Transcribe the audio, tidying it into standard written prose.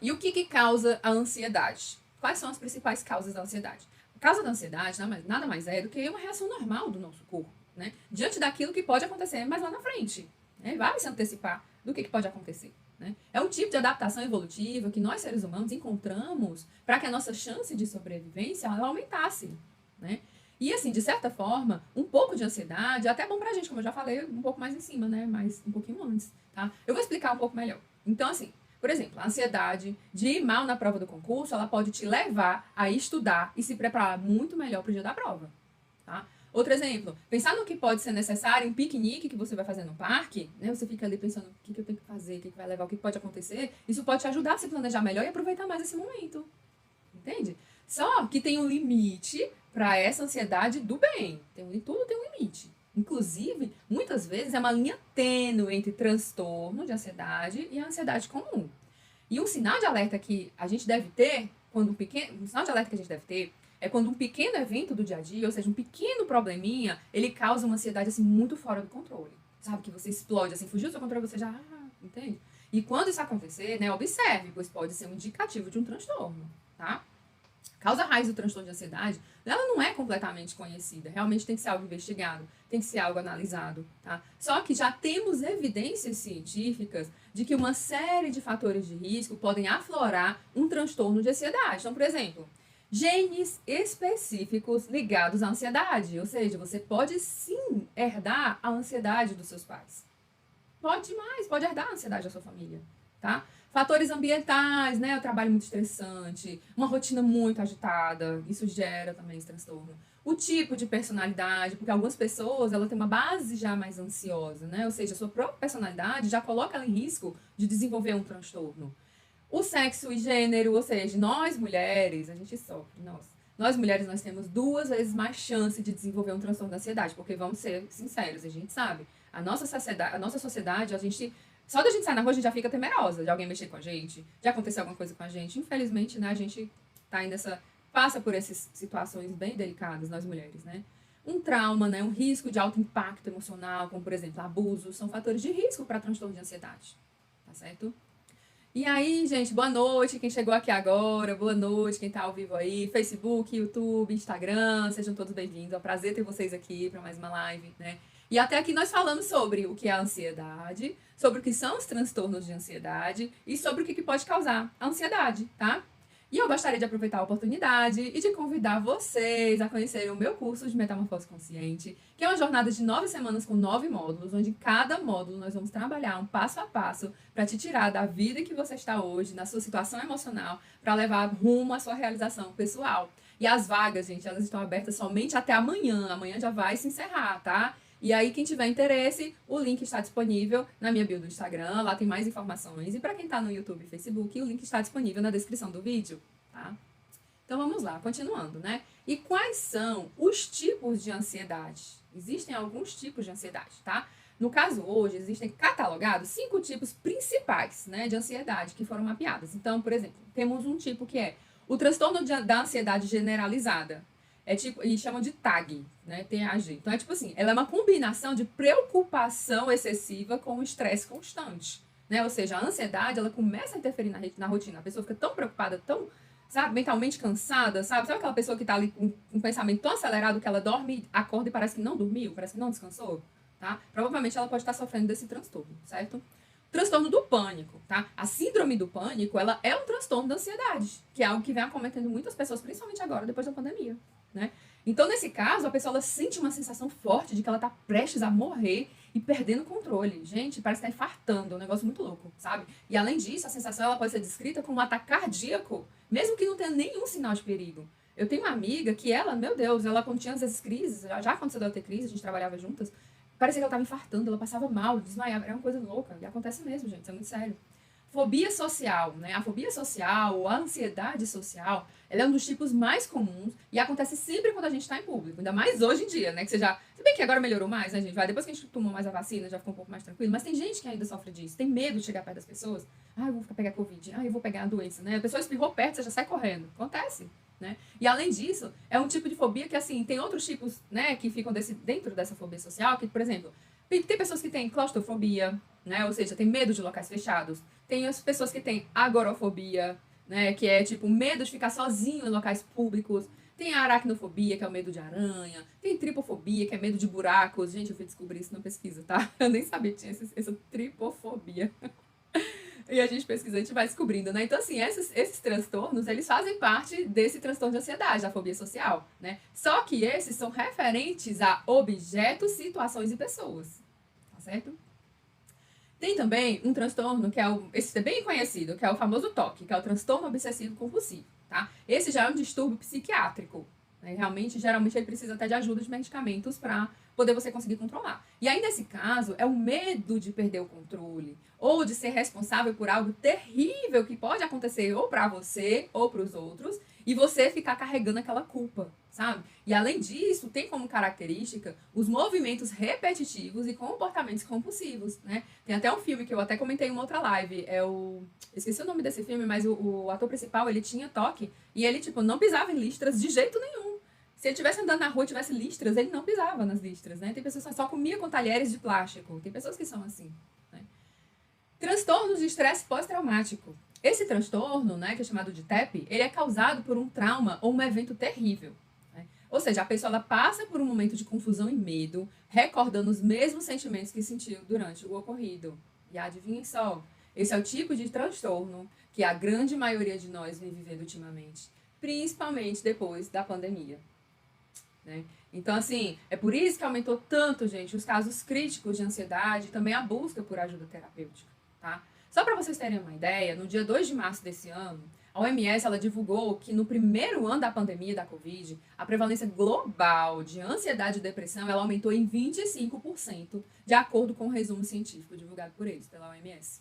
E o que causa a ansiedade? Quais são as principais causas da ansiedade? A causa da ansiedade nada mais é do que uma reação normal do nosso corpo, né? Diante daquilo que pode acontecer mais lá na frente. Né? Vai se antecipar do que pode acontecer. Né? É um tipo de adaptação evolutiva que nós, seres humanos, encontramos para que a nossa chance de sobrevivência ela aumentasse. Né? E, assim, de certa forma, um pouco de ansiedade é até bom pra gente, como eu já falei um pouco mais em cima, né? Mas um pouquinho antes, tá? Eu vou explicar um pouco melhor. Então, assim, por exemplo, a ansiedade de ir mal na prova do concurso, ela pode te levar a estudar e se preparar muito melhor pro dia da prova, tá? Outro exemplo, pensar no que pode ser necessário, um piquenique que você vai fazer no parque, né? Você fica ali pensando o que eu tenho que fazer, o que vai levar, o que pode acontecer. Isso pode te ajudar a se planejar melhor e aproveitar mais esse momento, entende? Só que tem um limite para essa ansiedade do bem. Tudo tem um limite. Inclusive, muitas vezes é uma linha tênue entre transtorno de ansiedade e a ansiedade comum. E um sinal de alerta que a gente deve ter, um sinal de alerta que a gente deve ter é quando um pequeno evento do dia a dia, ou seja, um pequeno probleminha, ele causa uma ansiedade assim muito fora do controle. Sabe que você explode assim, fugiu do seu controle, você já, entende? E quando isso acontecer, né, observe, pois pode ser um indicativo de um transtorno, tá? A causa raiz do transtorno de ansiedade, ela não é completamente conhecida. Realmente tem que ser algo investigado, tem que ser algo analisado, tá? Só que já temos evidências científicas de que uma série de fatores de risco podem aflorar um transtorno de ansiedade. Então, por exemplo, genes específicos ligados à ansiedade. Ou seja, você pode sim herdar a ansiedade dos seus pais. Pode demais, pode herdar a ansiedade da sua família, tá? Fatores ambientais, né? O trabalho muito estressante, uma rotina muito agitada, isso gera também esse transtorno. O tipo de personalidade, porque algumas pessoas, ela tem uma base já mais ansiosa, né? Ou seja, a sua própria personalidade já coloca ela em risco de desenvolver um transtorno. O sexo e gênero, ou seja, nós mulheres, a gente sofre, nós mulheres, nós temos 2 vezes mais chance de desenvolver um transtorno de ansiedade, porque vamos ser sinceros, a gente sabe. A nossa sociedade, a gente... Só da gente sair na rua, a gente já fica temerosa de alguém mexer com a gente, de acontecer alguma coisa com a gente. Infelizmente, né, a gente tá aí passa por essas situações bem delicadas, nós mulheres, né? Um trauma, né, um risco de alto impacto emocional, como, por exemplo, abuso, são fatores de risco para transtorno de ansiedade, tá certo? E aí, gente, boa noite, quem chegou aqui agora, boa noite, quem tá ao vivo aí, Facebook, YouTube, Instagram, sejam todos bem-vindos, é um prazer ter vocês aqui para mais uma live, né? E até aqui nós falamos sobre o que é a ansiedade, sobre o que são os transtornos de ansiedade e sobre o que pode causar a ansiedade, tá? E eu gostaria de aproveitar a oportunidade e de convidar vocês a conhecerem o meu curso de Metamorfose Consciente, que é uma jornada de 9 semanas com 9 módulos, onde em cada módulo nós vamos trabalhar um passo a passo para te tirar da vida que você está hoje, na sua situação emocional, para levar rumo à sua realização pessoal. E as vagas, gente, elas estão abertas somente até amanhã. Amanhã já vai se encerrar, tá? E aí, quem tiver interesse, o link está disponível na minha bio do Instagram, lá tem mais informações. E para quem está no YouTube e Facebook, o link está disponível na descrição do vídeo, tá? Então vamos lá, continuando, né? E quais são os tipos de ansiedade? Existem alguns tipos de ansiedade, tá? No caso hoje, existem catalogados 5 tipos principais, né, de ansiedade que foram mapeados. Então, por exemplo, temos um tipo que é o transtorno da ansiedade generalizada. É tipo, eles chamam de TAG, né? TAG. Então é tipo assim, ela é uma combinação de preocupação excessiva com o estresse constante, né? Ou seja, a ansiedade, ela começa a interferir na rotina. A pessoa fica tão preocupada, tão, sabe, mentalmente cansada, sabe? Sabe aquela pessoa que tá ali com um pensamento tão acelerado que ela dorme, acorda e parece que não dormiu, parece que não descansou, tá? Provavelmente ela pode estar sofrendo desse transtorno, certo? Transtorno do pânico, tá? A síndrome do pânico, ela é um transtorno da ansiedade, que é algo que vem acometendo muitas pessoas, principalmente agora, depois da pandemia, né? Então, nesse caso, a pessoa ela sente uma sensação forte de que ela tá prestes a morrer e perdendo o controle. Gente, parece que tá infartando, é um negócio muito louco, sabe? E além disso, a sensação ela pode ser descrita como um ataque cardíaco, mesmo que não tenha nenhum sinal de perigo. Eu tenho uma amiga que ela, meu Deus, ela quando tinha essas crises, já aconteceu dela ter crise, a gente trabalhava juntas, parecia que ela tava infartando, ela passava mal, desmaiava, era uma coisa louca, e acontece mesmo, gente, isso é muito sério. Fobia social, né? A fobia social, a ansiedade social, ela é um dos tipos mais comuns e acontece sempre quando a gente está em público, ainda mais hoje em dia, né? Que você já... Se bem que agora melhorou mais, né, gente? Depois que a gente tomou mais a vacina, já ficou um pouco mais tranquilo, mas tem gente que ainda sofre disso, tem medo de chegar perto das pessoas. Ah, eu vou pegar Covid, ah, eu vou pegar a doença, né? A pessoa espirrou perto, você já sai correndo. Acontece, né? E além disso, é um tipo de fobia que, assim, tem outros tipos, né, que ficam dentro dessa fobia social, que, por exemplo, tem pessoas que têm claustrofobia, né? Ou seja, tem medo de locais fechados. Tem as pessoas que têm agorafobia, né? Que é tipo medo de ficar sozinho em locais públicos. Tem a aracnofobia, que é o medo de aranha. Tem tripofobia, que é medo de buracos. Gente, eu fui descobrir isso na pesquisa, tá? Eu nem sabia que tinha essa tripofobia. E a gente pesquisa, a gente vai descobrindo, né? Então, assim, esses transtornos, eles fazem parte desse transtorno de ansiedade, da fobia social, né? Só que esses são referentes a objetos, situações e pessoas, tá certo? Tem também um transtorno que esse é bem conhecido, que é o famoso TOC, que é o transtorno obsessivo compulsivo, tá? Esse já é um distúrbio psiquiátrico, né? Realmente, geralmente, ele precisa até de ajuda de medicamentos para poder você conseguir controlar. E aí, nesse caso, é o medo de perder o controle ou de ser responsável por algo terrível que pode acontecer ou para você ou para os outros e você ficar carregando aquela culpa, sabe? E além disso, tem como característica os movimentos repetitivos e comportamentos compulsivos, né? Tem até um filme que eu até comentei em uma outra live, esqueci o nome desse filme, mas o ator principal, ele tinha toque e ele, tipo, não pisava em listras de jeito nenhum. Se ele estivesse andando na rua e tivesse listras, ele não pisava nas listras, né? Tem pessoas que só comia com talheres de plástico. Tem pessoas que são assim, né? Transtornos de estresse pós-traumático. Esse transtorno, né, que é chamado de TEP, ele é causado por um trauma ou um evento terrível, né? Ou seja, a pessoa ela passa por um momento de confusão e medo, recordando os mesmos sentimentos que sentiu durante o ocorrido. E adivinhem só, esse é o tipo de transtorno que a grande maioria de nós vem vivendo ultimamente, principalmente depois da pandemia, né? Então, assim, é por isso que aumentou tanto, gente, os casos críticos de ansiedade e também a busca por ajuda terapêutica, tá? Só para vocês terem uma ideia, no dia 2 de março desse ano, a OMS ela divulgou que no primeiro ano da pandemia da Covid, a prevalência global de ansiedade e depressão ela aumentou em 25%, de acordo com o resumo científico divulgado por eles, pela OMS.